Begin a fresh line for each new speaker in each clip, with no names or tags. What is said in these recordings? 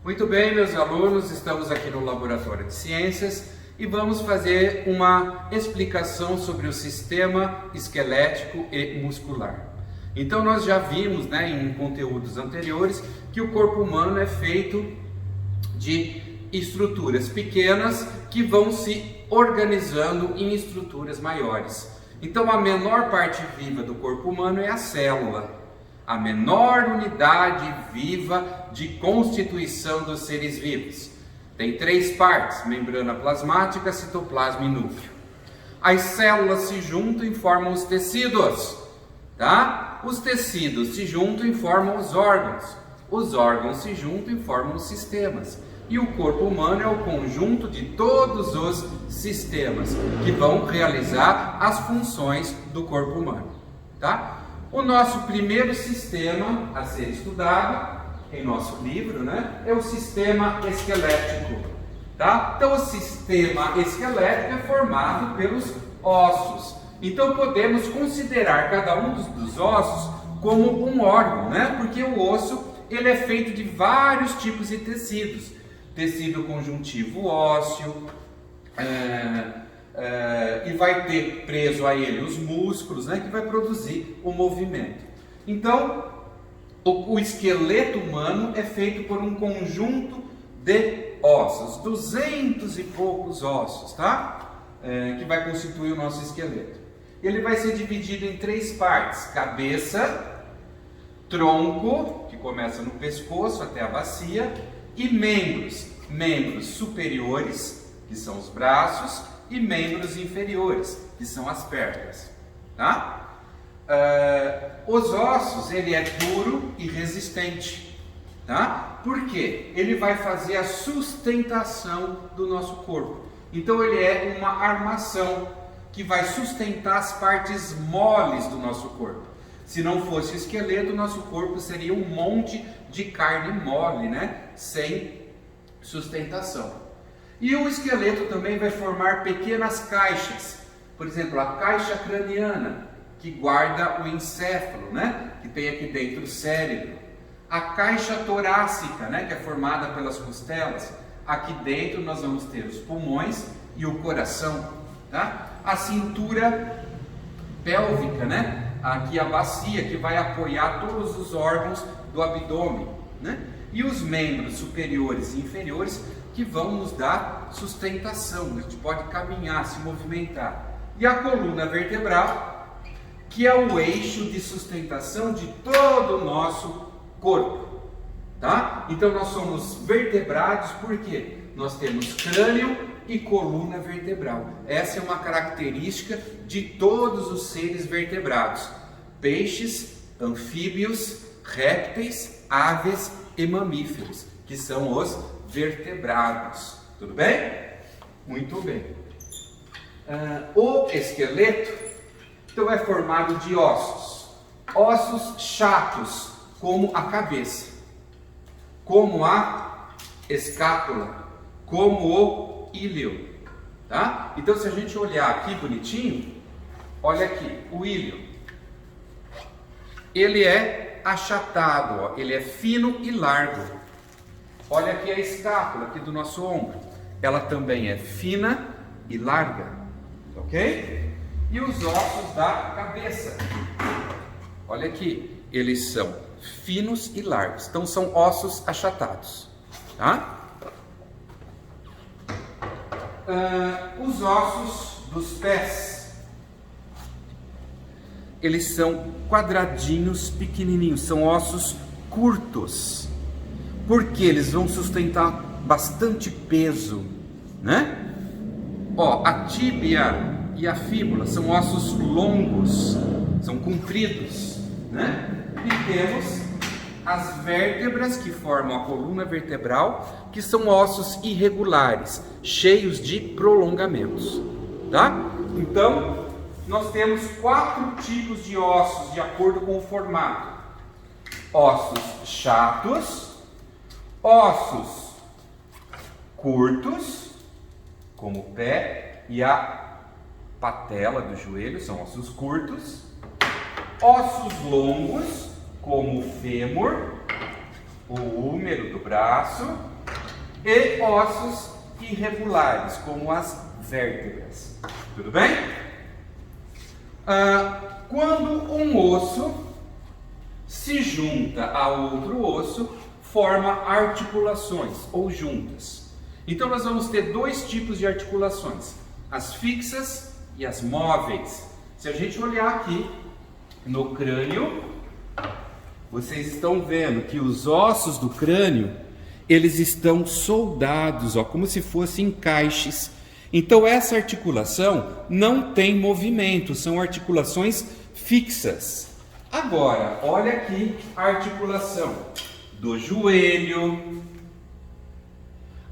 Muito bem, meus alunos, estamos aqui no Laboratório de Ciências e vamos fazer uma explicação sobre o sistema esquelético e muscular. Então nós já vimos, em conteúdos anteriores, que o corpo humano é feito de estruturas pequenas que vão se organizando em estruturas maiores. Então a menor parte viva do corpo humano é a célula. A menor unidade viva de constituição dos seres vivos. Tem 3 partes: membrana plasmática, citoplasma e núcleo. As células se juntam e formam os tecidos, tá? Os tecidos se juntam e formam os órgãos. Os órgãos se juntam e formam os sistemas. E o corpo humano é o conjunto de todos os sistemas que vão realizar as funções do corpo humano, tá? O nosso primeiro sistema a ser estudado em nosso livro, é o sistema esquelético, tá? Então o sistema esquelético é formado pelos ossos. Então podemos considerar cada um dos ossos como um órgão, Porque o osso ele é feito de vários tipos de tecidos. Tecido conjuntivo ósseo, e vai ter preso a ele os músculos, que vai produzir o movimento. Então, o esqueleto humano é feito por um conjunto de ossos, 200 e poucos ossos, tá? Que vai constituir o nosso esqueleto. Ele vai ser dividido em 3 partes: cabeça, tronco, que começa no pescoço até a bacia, e membros superiores, que são os braços, e membros inferiores, que são as pernas, tá? Os ossos, ele é duro e resistente, tá? Por quê? Ele vai fazer a sustentação do nosso corpo. Então ele é uma armação que vai sustentar as partes moles do nosso corpo. Se não fosse o esqueleto, o nosso corpo seria um monte de carne mole, sem sustentação. E o esqueleto também vai formar pequenas caixas. Por exemplo, a caixa craniana, que guarda o encéfalo, que tem aqui dentro o cérebro. A caixa torácica, que é formada pelas costelas. Aqui dentro nós vamos ter os pulmões e o coração, tá? A cintura pélvica, Aqui a bacia, que vai apoiar todos os órgãos do abdômen, E os membros superiores e inferiores que vão nos dar sustentação. A gente pode caminhar, se movimentar. E a coluna vertebral, que é o eixo de sustentação de todo o nosso corpo, tá? Então nós somos vertebrados porque nós temos crânio e coluna vertebral. Essa é uma característica de todos os seres vertebrados: peixes, anfíbios, répteis, aves e mamíferos, que são os vertebrados. Tudo bem? Muito bem. O esqueleto então é formado de ossos chatos, como a cabeça, como a escápula, como o íleo, tá? Então se a gente olhar aqui bonitinho, olha aqui, o íleo, ele é achatado, ele é fino e largo. Olha aqui a escápula aqui do nosso ombro, ela também é fina e larga, ok? E os ossos da cabeça, olha aqui, eles são finos e largos, então são ossos achatados, tá? Os ossos dos pés, eles são quadradinhos, pequenininhos, são ossos curtos, porque eles vão sustentar bastante peso, a tíbia e a fíbula são ossos longos, são compridos, E temos as vértebras que formam a coluna vertebral, que são ossos irregulares, cheios de prolongamentos, tá? Então, nós temos 4 tipos de ossos de acordo com o formato: ossos chatos, ossos curtos, como o pé e a patela do joelho, são ossos curtos, ossos longos, como o fêmur, o húmero do braço, e ossos irregulares, como as vértebras. Tudo bem? Quando um osso se junta a outro osso, forma articulações ou juntas. Então nós vamos ter dois tipos de articulações, as fixas e as móveis. Se a gente olhar aqui no crânio, vocês estão vendo que os ossos do crânio, eles estão soldados, ó, como se fossem encaixes. Então essa articulação não tem movimento, são articulações fixas. Agora, olha aqui a articulação do joelho,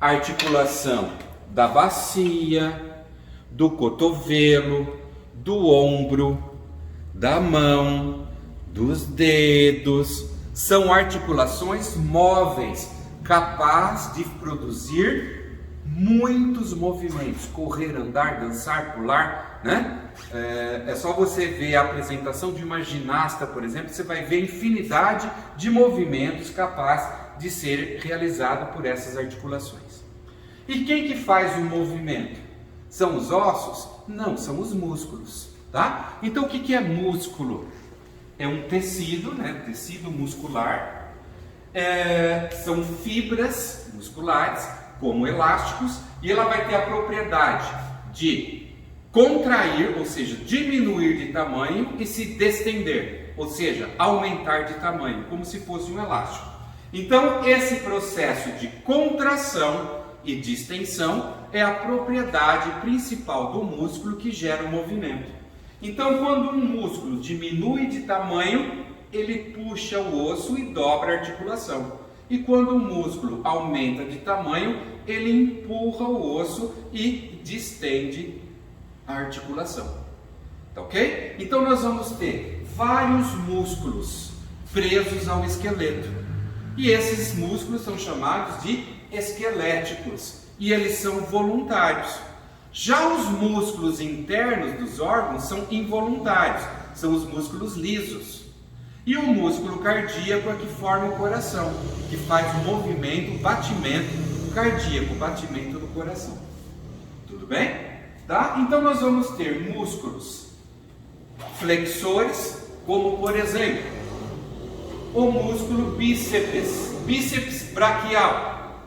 articulação da bacia, do cotovelo, do ombro, da mão, dos dedos. São articulações móveis, capazes de produzir muitos movimentos, correr, andar, dançar, pular, né? É só você ver a apresentação de uma ginasta, por exemplo, você vai ver infinidade de movimentos capazes de ser realizado por essas articulações. E quem que faz o movimento? São os ossos? Não, são os músculos, tá? Então o que que é músculo? É um tecido, né? Tecido muscular. São fibras musculares, como elásticos, e ela vai ter a propriedade de contrair, ou seja, diminuir de tamanho, e se destender, ou seja, aumentar de tamanho, como se fosse um elástico. Então, esse processo de contração e distensão é a propriedade principal do músculo que gera o movimento. Então, quando um músculo diminui de tamanho, ele puxa o osso e dobra a articulação. E quando o músculo aumenta de tamanho, ele empurra o osso e distende a articulação. Tá ok? Então nós vamos ter vários músculos presos ao esqueleto. E esses músculos são chamados de esqueléticos. E eles são voluntários. Já os músculos internos dos órgãos são involuntários. São os músculos lisos. E o músculo cardíaco é que forma o coração, que faz o movimento, o batimento cardíaco, o batimento do coração. Tudo bem? Tá? Então nós vamos ter músculos flexores, como por exemplo, o músculo bíceps braquial.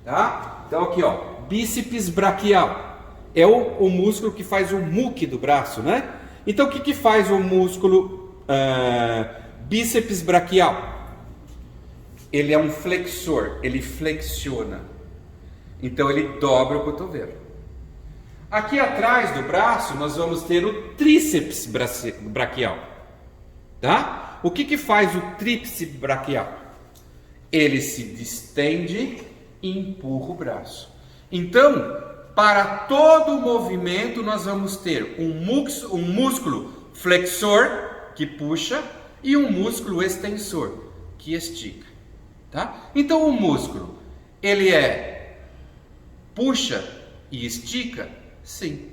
Tá? Então aqui, ó, bíceps braquial. É o músculo que faz o muque do braço, né? Então o que que faz o músculo bíceps braquial? Ele é um flexor, ele flexiona. Então ele dobra o cotovelo. Aqui atrás do braço nós vamos ter o tríceps braquial. Tá? O que que faz o tríceps braquial? Ele se distende e empurra o braço. Então, para todo o movimento nós vamos ter um músculo flexor que puxa e um músculo extensor que estica, tá? Então o músculo, ele puxa e estica? Sim,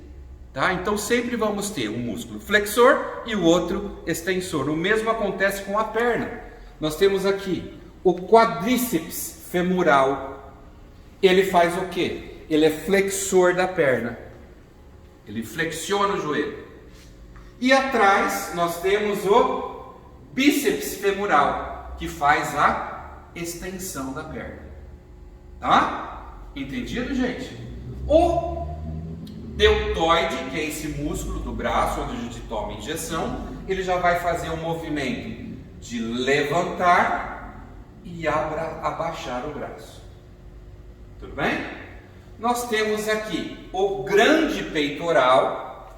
tá? Então sempre vamos ter um músculo flexor e o outro extensor. O mesmo acontece com a perna. Nós temos aqui o quadríceps femoral. Ele faz o quê? Ele é flexor da perna. Ele flexiona o joelho. E atrás nós temos o bíceps femoral, que faz a extensão da perna. Tá? Entendido, gente? O deltoide, que é esse músculo do braço, onde a gente toma injeção, ele já vai fazer o movimento de levantar e abaixar o braço. Tudo bem? Nós temos aqui o grande peitoral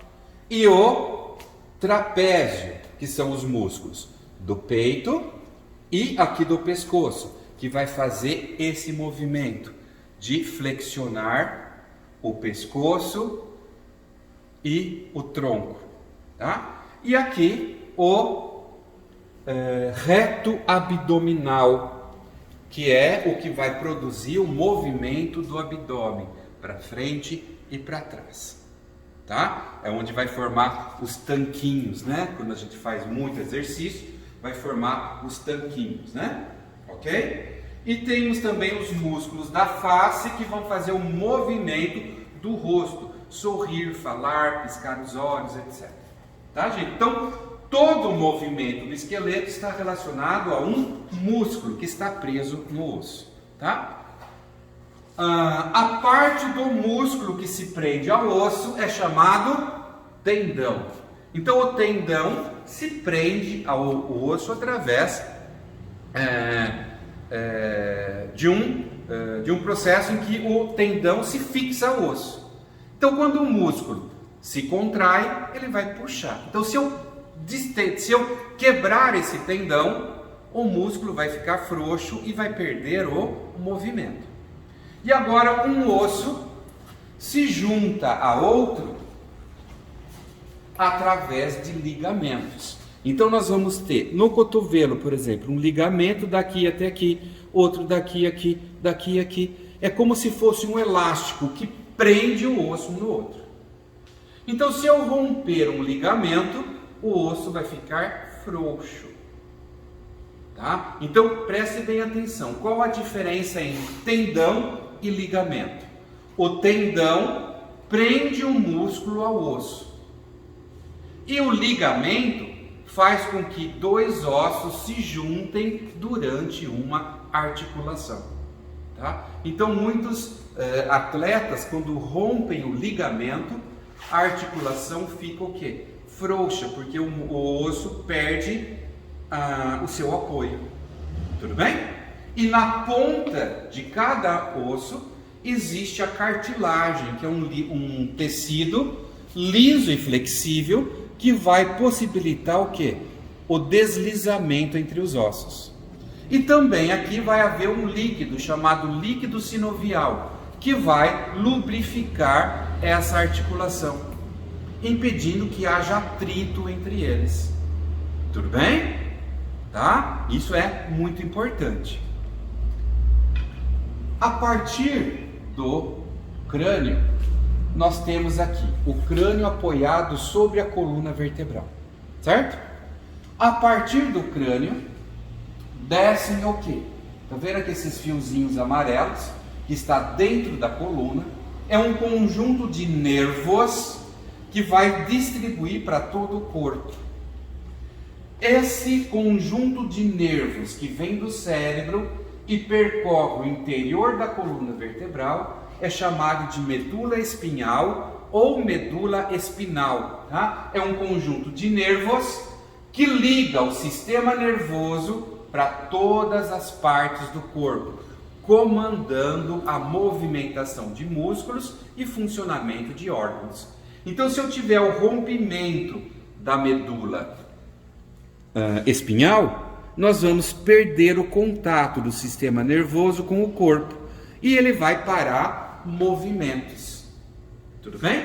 e o trapézio, que são os músculos do peito e aqui do pescoço, que vai fazer esse movimento de flexionar o pescoço e o tronco, tá? E aqui o reto abdominal, que é o que vai produzir o movimento do abdômen para frente e para trás, tá? É onde vai formar os tanquinhos, né? Quando a gente faz muito exercício, vai formar os tanquinhos, né? Ok? E temos também os músculos da face que vão fazer o movimento do rosto, sorrir, falar, piscar os olhos, etc. Tá, gente? Então, todo o movimento do esqueleto está relacionado a um músculo que está preso no osso, tá? A parte do músculo que se prende ao osso é chamado tendão. Então, o tendão se prende ao osso através de um processo em que o tendão se fixa ao osso. Então, quando o músculo se contrai, ele vai puxar. Então, se eu quebrar esse tendão, o músculo vai ficar frouxo e vai perder o movimento. E agora um osso se junta a outro através de ligamentos. Então nós vamos ter no cotovelo, por exemplo, um ligamento daqui até aqui, outro daqui, aqui, daqui, aqui. É como se fosse um elástico que prende o osso um no outro. Então, se eu romper um ligamento, o osso vai ficar frouxo. Tá? Então, preste bem atenção. Qual a diferença entre tendão e ligamento? O tendão prende o músculo ao osso. E o ligamento faz com que dois ossos se juntem durante uma articulação. Tá? Então, muitos atletas, quando rompem o ligamento, a articulação fica o quê? Frouxa, porque o osso perde o seu apoio. Tudo bem? E na ponta de cada osso existe a cartilagem, que é um tecido liso e flexível que vai possibilitar o quê? O deslizamento entre os ossos. E também aqui vai haver um líquido chamado líquido sinovial, que vai lubrificar essa articulação, impedindo que haja atrito entre eles. Tudo bem? Tá? Isso é muito importante. A partir do crânio, nós temos aqui o crânio apoiado sobre a coluna vertebral, certo? A partir do crânio, descem o quê? Tá vendo aqui esses fiozinhos amarelos que está dentro da coluna? É um conjunto de nervos que vai distribuir para todo o corpo. Esse conjunto de nervos que vem do cérebro e percorre o interior da coluna vertebral é chamado de medula espinhal ou medula espinal. Tá? É um conjunto de nervos que liga o sistema nervoso para todas as partes do corpo, comandando a movimentação de músculos e funcionamento de órgãos. Então, se eu tiver o rompimento da medula espinhal, nós vamos perder o contato do sistema nervoso com o corpo e ele vai parar movimentos. Tudo bem?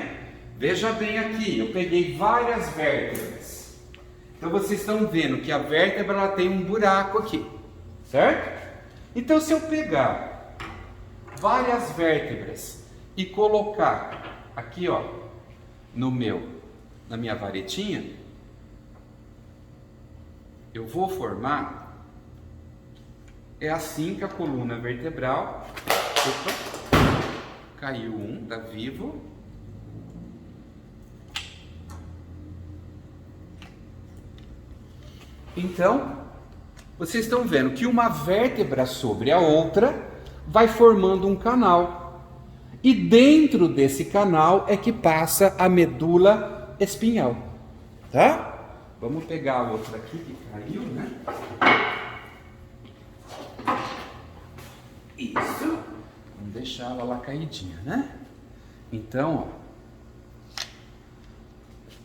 Veja bem aqui, eu peguei várias vértebras. Então vocês estão vendo que a vértebra ela tem um buraco aqui, certo? Então, se eu pegar várias vértebras e colocar aqui, ó, na minha varetinha, eu vou formar, é assim que a coluna vertebral, caiu um, tá vivo. Então, vocês estão vendo que uma vértebra sobre a outra vai formando um canal. E dentro desse canal é que passa a medula espinhal. Tá? Vamos pegar a outra aqui que caiu, né? Isso. Vamos deixar ela lá caidinha, né? Então, ó.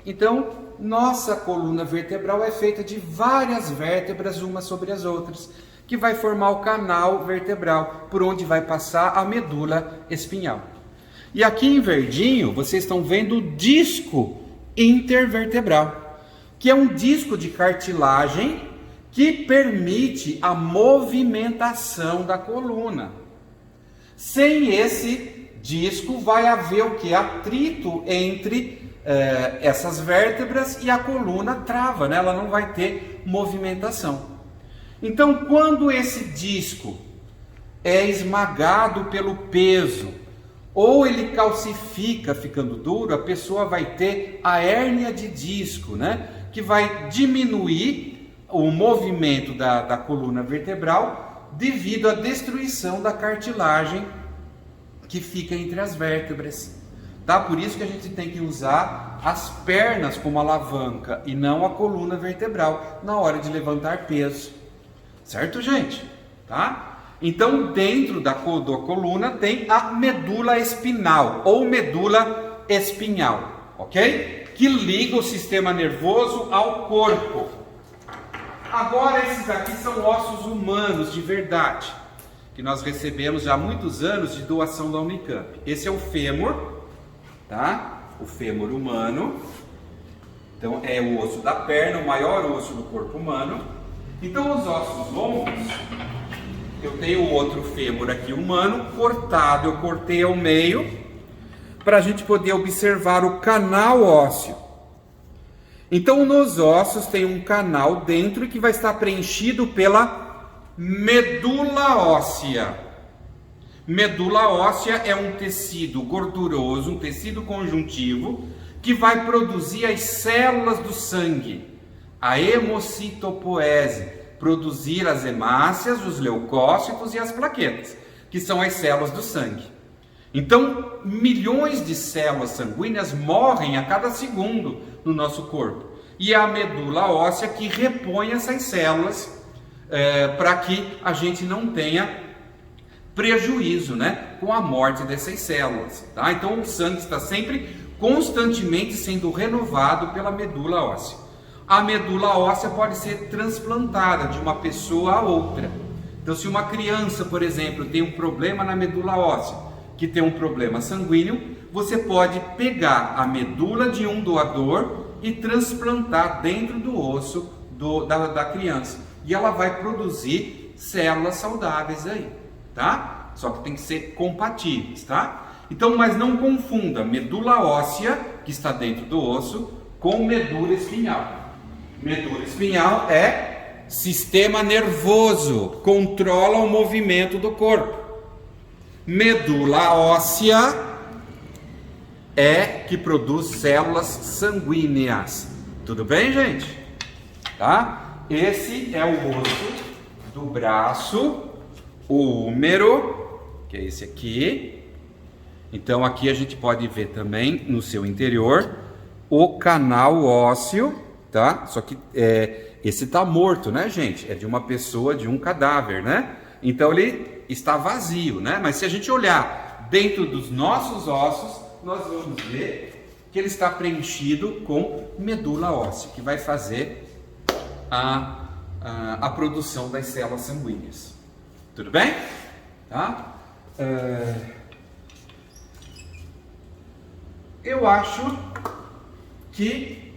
Então, nossa coluna vertebral é feita de várias vértebras, umas sobre as outras, que vai formar o canal vertebral, por onde vai passar a medula espinhal. E aqui em verdinho, vocês estão vendo o disco intervertebral, que é um disco de cartilagem que permite a movimentação da coluna. Sem esse disco, vai haver o que? Atrito entre essas vértebras e a coluna trava, né? Ela não vai ter movimentação. Então, quando esse disco é esmagado pelo peso, ou ele calcifica ficando duro, a pessoa vai ter a hérnia de disco, né? Que vai diminuir o movimento da coluna vertebral devido à destruição da cartilagem que fica entre as vértebras. Tá? Por isso que a gente tem que usar as pernas como alavanca e não a coluna vertebral na hora de levantar peso. Certo, gente? Tá? Então, dentro da coluna tem a medula espinal ou medula espinhal, ok? Que liga o sistema nervoso ao corpo. Agora, esses aqui são ossos humanos de verdade, que nós recebemos já há muitos anos de doação da Unicamp. Esse é o fêmur, tá? O fêmur humano. Então, é o osso da perna, o maior osso do corpo humano. Então, os ossos longos, eu tenho o outro fêmur aqui humano, cortado, eu cortei ao meio, para a gente poder observar o canal ósseo. Então, nos ossos tem um canal dentro que vai estar preenchido pela medula óssea. Medula óssea é um tecido gorduroso, um tecido conjuntivo, que vai produzir as células do sangue, a hemocitopoese, produzir as hemácias, os leucócitos e as plaquetas, que são as células do sangue. Então, milhões de células sanguíneas morrem a cada segundo no nosso corpo. E é a medula óssea que repõe essas células para que a gente não tenha prejuízo, né, com a morte dessas células. Tá? Então, o sangue está sempre, constantemente sendo renovado pela medula óssea. A medula óssea pode ser transplantada de uma pessoa a outra. Então, se uma criança, por exemplo, tem um problema na medula óssea, que tem um problema sanguíneo, você pode pegar a medula de um doador e transplantar dentro do osso da criança. E ela vai produzir células saudáveis aí, tá? Só que tem que ser compatíveis, tá? Então, mas não confunda medula óssea, que está dentro do osso, com medula espinhal. Medula espinhal é sistema nervoso, controla o movimento do corpo. Medula óssea é que produz células sanguíneas. Tudo bem, gente? Tá? Esse é o osso do braço, o húmero, que é esse aqui. Então aqui a gente pode ver também no seu interior o canal ósseo, tá? Só que esse tá morto, né, gente? É de uma pessoa, de um cadáver, né? Então ele está vazio, né? Mas se a gente olhar dentro dos nossos ossos, nós vamos ver que ele está preenchido com medula óssea, que vai fazer a produção das células sanguíneas. Tudo bem? Tá? Eu acho que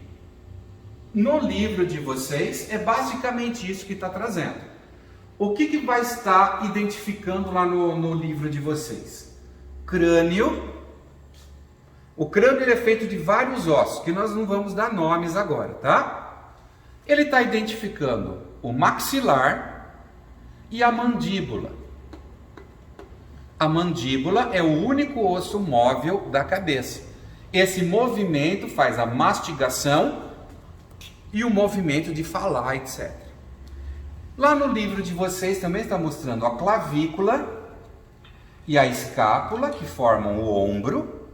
no livro de vocês é basicamente isso que está trazendo. O que vai estar identificando lá no livro de vocês? Crânio. O crânio ele é feito de vários ossos, que nós não vamos dar nomes agora, tá? Ele está identificando o maxilar e a mandíbula. A mandíbula é o único osso móvel da cabeça. Esse movimento faz a mastigação e o movimento de falar, etc. Lá no livro de vocês também está mostrando a clavícula e a escápula, que formam o ombro,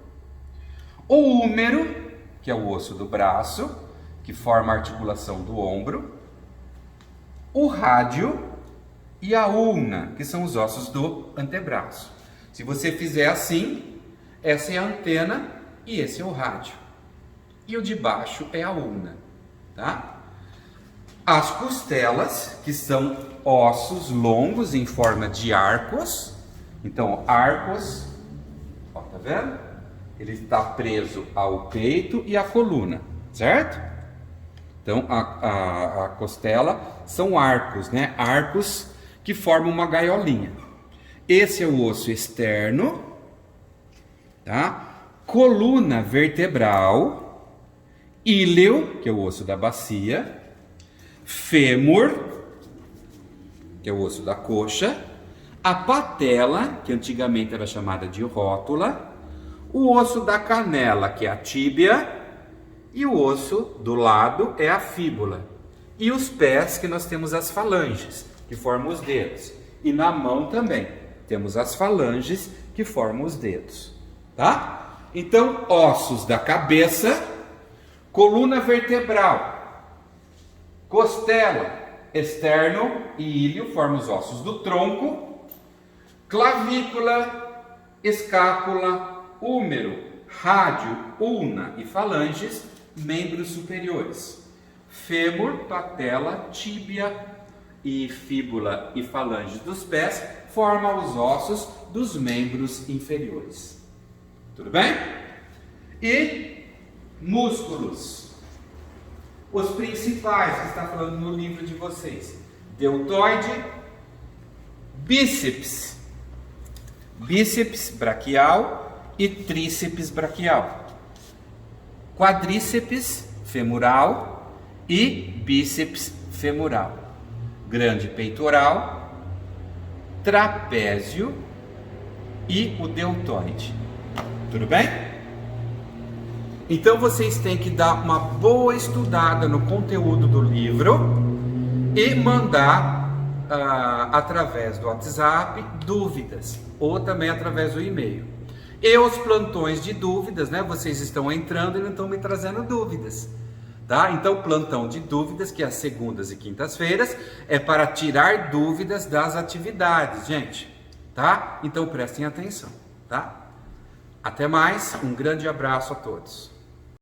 o húmero, que é o osso do braço, que forma a articulação do ombro, o rádio e a ulna, que são os ossos do antebraço. Se você fizer assim, essa é a antena e esse é o rádio. E o de baixo é a ulna, tá? As costelas, que são ossos longos em forma de arcos. Então, arcos, ó, tá vendo? Ele está preso ao peito e à coluna, certo? Então, a costela são arcos, né? Arcos que formam uma gaiolinha. Esse é o osso externo, tá? Coluna vertebral, íleo, que é o osso da bacia, fêmur, que é o osso da coxa, a patela, que antigamente era chamada de rótula, o osso da canela, que é a tíbia, e o osso do lado é a fíbula. E os pés, que nós temos as falanges, que formam os dedos. E na mão também temos as falanges, que formam os dedos. Tá? Então, ossos da cabeça, coluna vertebral, costela, externo e ilho formam os ossos do tronco, clavícula, escápula, húmero, rádio, ulna e falanges, membros superiores. Fêmur, patela, tíbia e fíbula e falanges dos pés formam os ossos dos membros inferiores. Tudo bem? E músculos. Os principais que está falando no livro de vocês: deltoide, bíceps, bíceps braquial e tríceps braquial, quadríceps femoral e bíceps femoral, grande peitoral, trapézio e o deltoide. Tudo bem? Então vocês têm que dar uma boa estudada no conteúdo do livro e mandar através do WhatsApp dúvidas, ou também através do e-mail. E os plantões de dúvidas, né? Vocês estão entrando e não estão me trazendo dúvidas, tá? Então, plantão de dúvidas, que é às segundas e quintas-feiras, é para tirar dúvidas das atividades, gente, tá? Então prestem atenção, tá? Até mais, um grande abraço a todos.